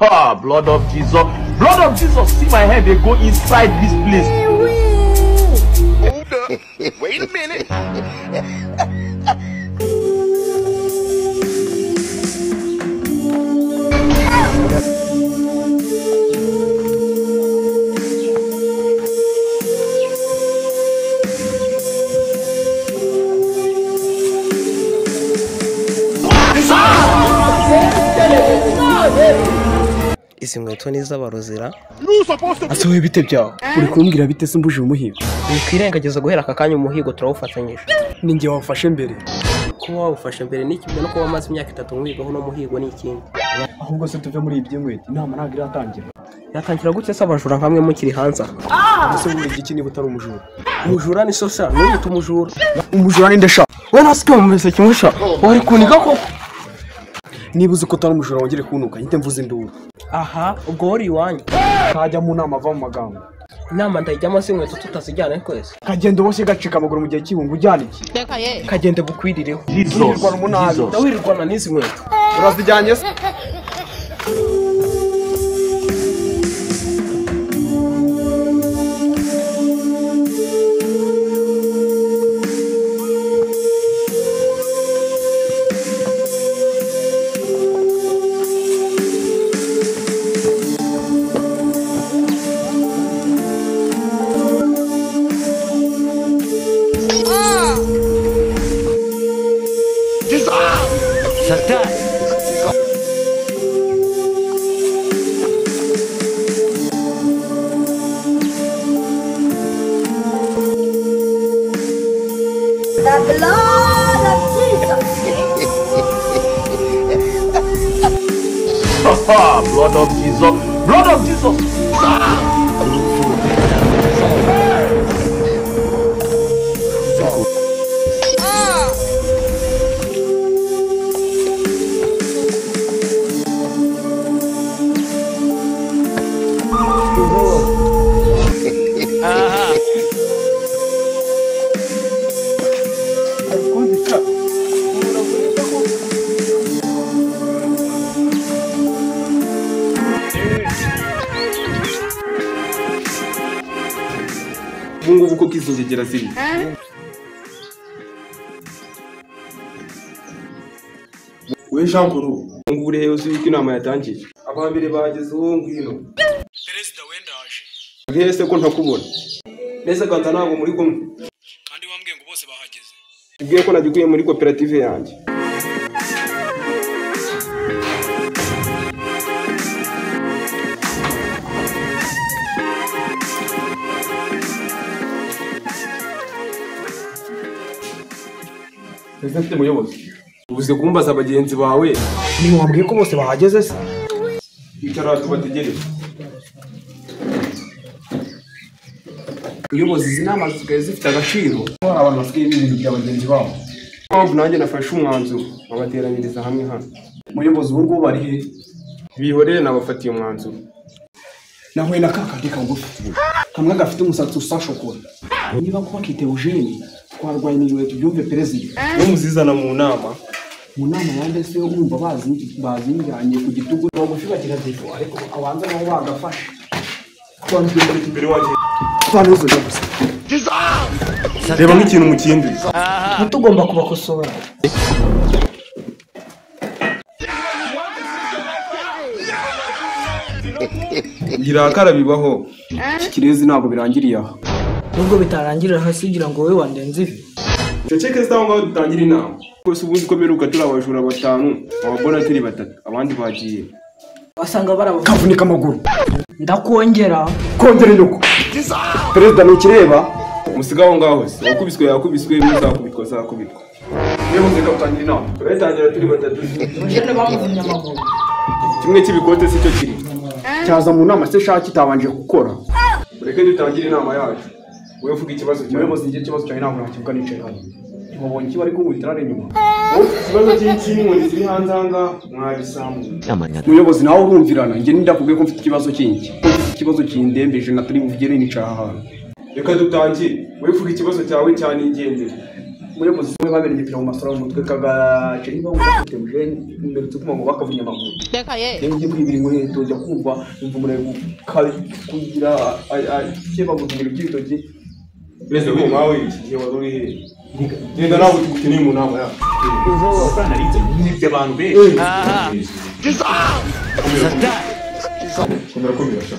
Ah, blood of Jesus. Blood of Jesus, see my head, they go inside this place. Hold up. Wait a minute. Izi nkweto ni z'abarozira. Asohoye bite byawe? Uri kumbwira bite se mbuje umuhigo? Wikwirengagiza guhera aka kanya umuhigo turawufatanyije. Ni njye wafashe mbere. Kuba wawufashe mbere ni kimwe no kuba wamaze imyaka 3 muhigaho no muhigo ni ikindi. Ahubwo se tuve muri ibyo nkweto inama ntabwo iratangira. Yatangira gute se abajura nkamwe mukiri hanze? Ese buri giki niba utari umujura? Umujura ni sosa, n'uyu umujura. Umujura ni ndasha. We nasikiye mu mese kimusha. Wari kuniga ko niba uzi ko utari umujura wongere kunuka yite mvuze induru. Aha, ubwo wari iwanyu. Kajya mu nama ava mu magambo. Inama ndayijyamo se nkweto tutazijyana kwese. Kagende boshye gacika amaguru mu gihe cy'ibungu ujyana iki? Kagende bukwirireho. Wirirwana umunani. Ndawirirwana n'izi nkweto. Urazijyanye se? The blood of Jesus. Blood of Jesus. Blood of Jesus. Bungu uko kizingegera ziri. We Jean Paul, ngure heyo ziki inama yatangiye. Abambere bageze uwo ngwino. Perezida wendaje. Ngese ko ntakubona. Nese kanza ntabwo muri kumwe. Kandi wambwiye ngo bose bahageze. Ubwiye ko nagikuye muri koperative yanjye. Ese muyobozi ubuze kumbaza abagenzi bawe ni wambwiye ko bose bahageze se icara tubategereze uyobozi izi nama zisigaye zifite agaciro abantu basigaye ibintu by'abagenzi babo mpamvu nanjye nafashe umwanzuro babateranyiriza hamwe hano muyobozi ubu ngubu bari he bihorere nabafatiye umwanzuro nahuye na kakandi kagufi kamwe gafite umusatsi usa shokora niba kuba kite Eugene twarwaye niwe tubyumve perezida wo muzizana mu nama yande se umva bazinjanye ku gitugu no gushibagira zifo ariko abanza naho bagafasha twanzwe muri imbere waje twanuzo gusa reba nk'ikintu mu kindi Tugomba kubakosora. ngira akara bibaho kirezi ntabwo birangiriye aha Nubwo bitarangirira hasi kugira ngo wowe wandenze ivi. Ceceke staho dutangira inama kose ubundi ko meruka turi abajura batanu ababona turi batatu abandi bagiye Basanga barabo kavunika amaguru ndakongera kongera nuko perezida nukireba musigaho ngaho se wakubiswe yakubiswe bizakubitwa zakubitwa niyo muzika utangira inama turatangira turi batatu Mujene bamuvunya amaguru. kimwe cy'ibikote se cyo kiri cyaza mu nama se shaka kitabanje gukora ureke dutangire inama yacu wewe uvuga ikibazo cyawe muyobozi ngiye ikibazo cyawe ntabwo nakivuga nicaye hano wabonye iki bari kumwitirana inyuma ikibazo cy'iki ngo ziri hanze hanga mwabisamu umuyobozi nawe urumvirana njye ndakubwiye ko mfite ikibazo cy'iki ikibazo kindembeje na turi buvugere nicaha reka dutangire wifuza ikibazo cyawe cyane ingendere umuyobozi we babera igipira mu masoro mu mutwe kagace niba ufite mujeni imbere tukuma ngo bakavunya amaguru rero ngiye kwibira inkweto njya kumva umva umurego kugira cyeba gutungura ibyitoki mbese ngo mawe igihe wari uri he nenda nawe tugukeneye mu nama ya Sana ritse n'ibyo abantu benshi. komera sha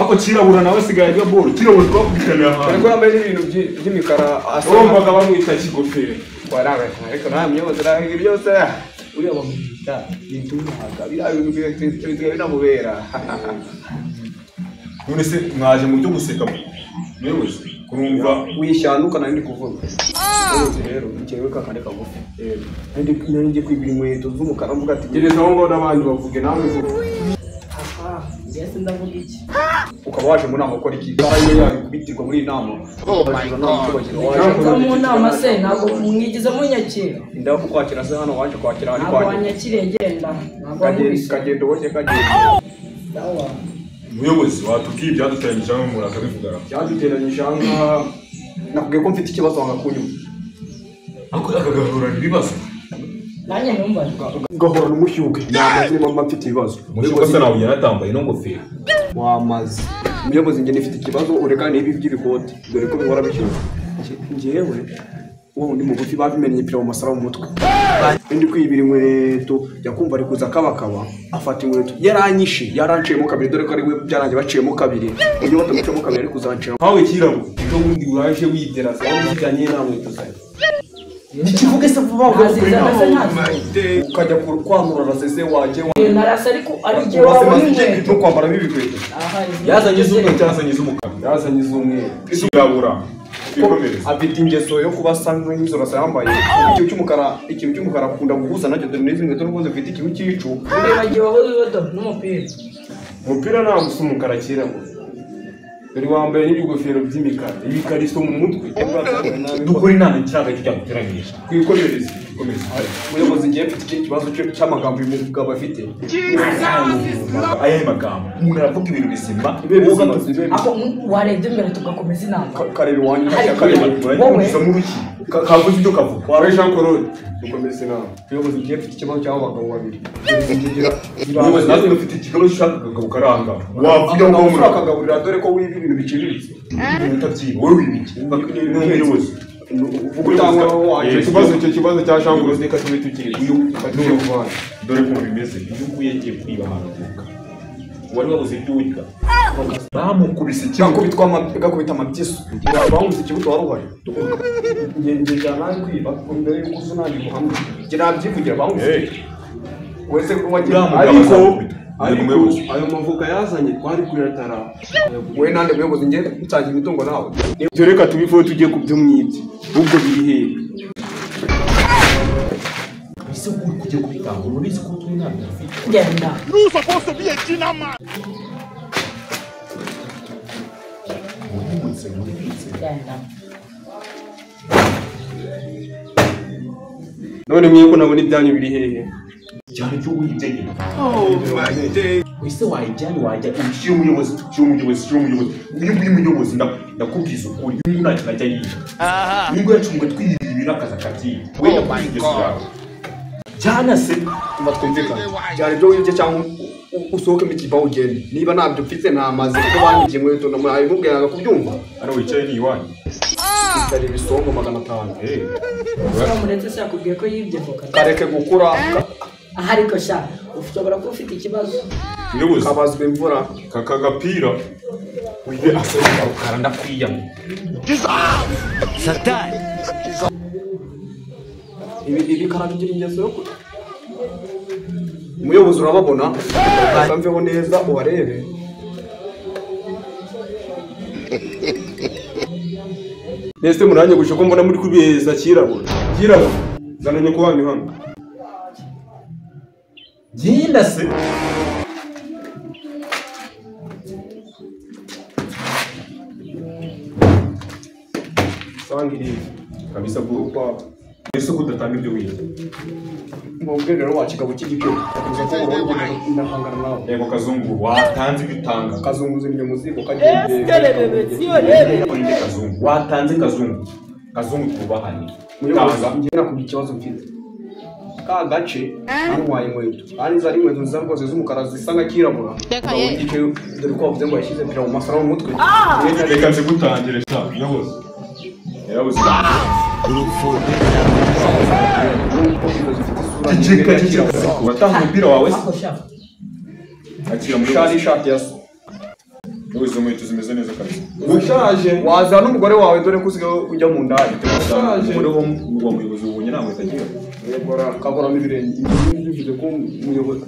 Ako kirabura nawe sigaye bya ball kirabura twakubitana aha. ariko yambaye ibintu by'imikara Urumvaga bamwita kigofero. waraga ariko nta myobozi arahiga byose uriya bamwita bitumaga biriya binamubera None se mwaje mu byo guseka mwewe kurumva wishanuka nari ndi kuvuga rero njyewe kakande kagufi nari ngiye kwibira inkweto z'umukara mvuga ati gereza aho ngo n'abandi bavuge nawe uvuge Mbese ndavuga iki? ukaba waje mu nama ukora iki kandi yakubitirwa muri nama mu nama se ntabwo mwigize munyakira ndaho kwakira se hano waje kwakira ntabwo wanyakiriye genda kagenda ubonye kagenda umuyobozi watubwiye byaduteranyije hamwe muri akabivuga. byaduteranyije aha nakubwiye ko mfite ikibazo wanga kunyuma Ako akagahura ibibazo. nanjye numva ugahorana umushyuke ni amazina mama mfite ibibazo Umuyobozi nawe yaratambaye no ngofero. wamaze umuyobozi njye nifite ikibazo ureka n'ibi by'ibikote dore ko bihora bishyushye njyewe wowe ndi mugufi babimenye ipira mu masara mu mutwe ndi kwibira inkweto yakumva ari kuza kabakaba afata inkweto yaranciyemo kabiri dore ko ari we byarangiye baciyemo kabiri iyo batamuciyemo kabiri ari kuzancira Hawe kirabo ejo bundi uraje witerasa wabijyanye na nkweto zawe. ikivuge se vuba ukajya kwamura rasese waje narasa ariko ari igihe wabona inkweto no kwambara bibikweto Yazanye iz'umweru cyangwa yazanye iz'umukara. yazanye iz'umweru Izirabura. afite ingeso yo kuba asa nk'izo rasa yambaye ikintu cy'umukara akunda guhuza nacyo dore n'izi nkweto n'ubundi zifite ikintu cy'icu wibagiwe aho wibado n'umupira umupira ntabwo usa umukara kera dore wambaye n'ibigofero by'imikara ibikariso mu mutwe Dukora inama cyangwa cyo guteranyisha. twikomereze umuyobozi ngiye mfite ikibazo cy'amagambo uyu mugabo afite Aya magambo umuntu aravuga ibintu bizima. ako warebye imbere tugakomeza inama kareba iwanyu wowe Kavuze ibyo kavuga. wawe Jean Claude dukomeze inama umuyobozi ngiye mfite ikibazo cy'abo bagabo babiri Umuyobozi natwe dufite ikibazo ushaka kugaranga. wavuga ngo urakagaburira dore ko wiba ibintu biciriritse Utabyiba wowe wibiki. Umuyobozi. icyo kibazo cya Jean Claude reka tube tukiri Dore ko bimeze iyo uguye ngiye kwiba ahantu vuga. Wari wabuze ibyo urya. Bamukubise gakubita amabyiso bamubise ikibuto wari uhari njye nawe kwiba mbere y'uko uza unange umuhamya njye nabyivugira bamubise wese wagira ariko ayo mavuga yazanye twari kuyatara we nande muyobozi njye nsangiye imitungo nawe ibyo reka tubivuye tugiye kubyumwibye ubwo biri hehe ese uri kujya kubitanga urabizi ko turi ntabwo dufite. genda genda none mwiye ko nabona ibyanyu biri hehe cyane cyo wibye nyine. Wese wayijyanye wajya ushyira umuyobozi uyu nguyu muyobozi ndakubwiza ukuri uyu nguyu ntacyo najya yiga uyu nguyu yacunga twiribira akazi akagiye wenda kwigezo yawe cyane se twumvikana byari ibyo wibye cyangwa usohoke mu kibaho ugende niba ntabyo mfite namaze kuko banyigiye inkweto namubwiraga kubyumva hano wicaye ni iwanyu hari ibisongo 500 muretse se yakubwiye ko yibye voka kareke gukura ariko sha ushobora kuba ufite ikibazo muyobozi kabazwa imvura kakagapira wibe asohoka ukara ndakwiyama Satani. ibi karabigira ingeso yo kure umuyobozi urababona utamveho neza ubarebe neste muranye gusha ko mbona muri kubeza kirabura zananye ko wanyu hano genda se sangiriye kabisa bwo ese kudatanga ibyo wiye mubwe rero wakigabo cy'igiciro kuza ko urongo ndahangana nawe yego kazungu watanze ibitanga kazungu zimye muziko kagiye kazungu watanze kazungu twubahane muyoboza ngiye nakubye ikibazo mfite ka gace arwaye inkweto ari zari inkweto zarwoze z'umukara zisa nka kirabura dore ko bavuze ngo yashyize pira mu masara mu mutwe reka nze gutangire sha nyabuze yarabuze watanga umupira wawe akira muri shari shati yaso izo nkweto zimeze neza kabisa ushaje waza n'umugore wawe dore ko usigaye ujya mu ndani ushaje muri wo muyobozi ubonye nta nkweto agira kakoramo ibirenge bivuze ko umuyobozi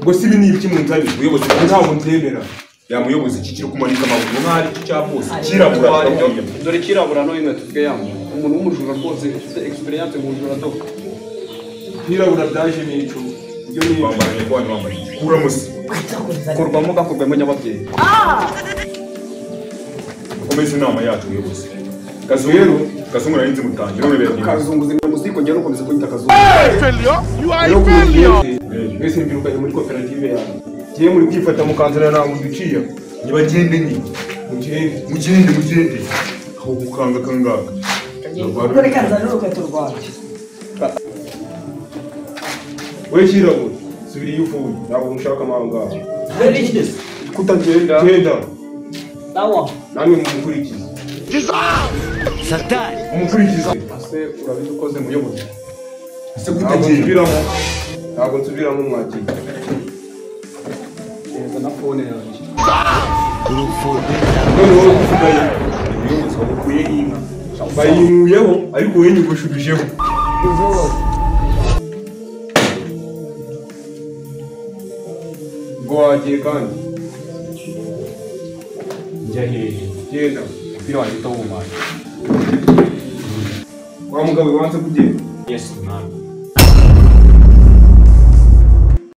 ngo si ibi ni ibiki mu nzani ubuyobozi ntabwo nzemera yamuyobozi iki kiri kumanika amaguru nk'ari cya bose kirabura dore kirabura no inkweto twe yamwe umuntu w'umujura rwose ufite experience mu bujura do kirabura byaje n'icu ibyo ni bambaye ko wani wambaye kuramusi korwamo gakorwamo nyababyeyi komeza inama yacu ubuyobozi kazungu narinzi mutangira none bere kazungu zimwe muziko ngero komeza kwita kazungu You are a failure. Mbese mbirukanye muri koperative yawe giye muri kwifata mukanzana nawe duciye nibagende ni mugende aho gukanga kangaka Kuri kanza n'urukweto rwawe. we kirabura subira iyo uvuye ntabwo mushaka amahanga Ari iki? kutagenda genda Sawa. namwe mumukurikize Satani. umukurikize ase urabizi ukoze muyobozi ese kutagenda ntabwo nsubiramo mwakira neza na phone yanjye none wowe usigaye ubuyobozi wabukuyeho inka bayimuyeho ariko wowe nyigushubijeho ngo wagiye kandi njya hehe genda umupira wanjye utawumanye wa mugabo wanze kugenda yesu mwami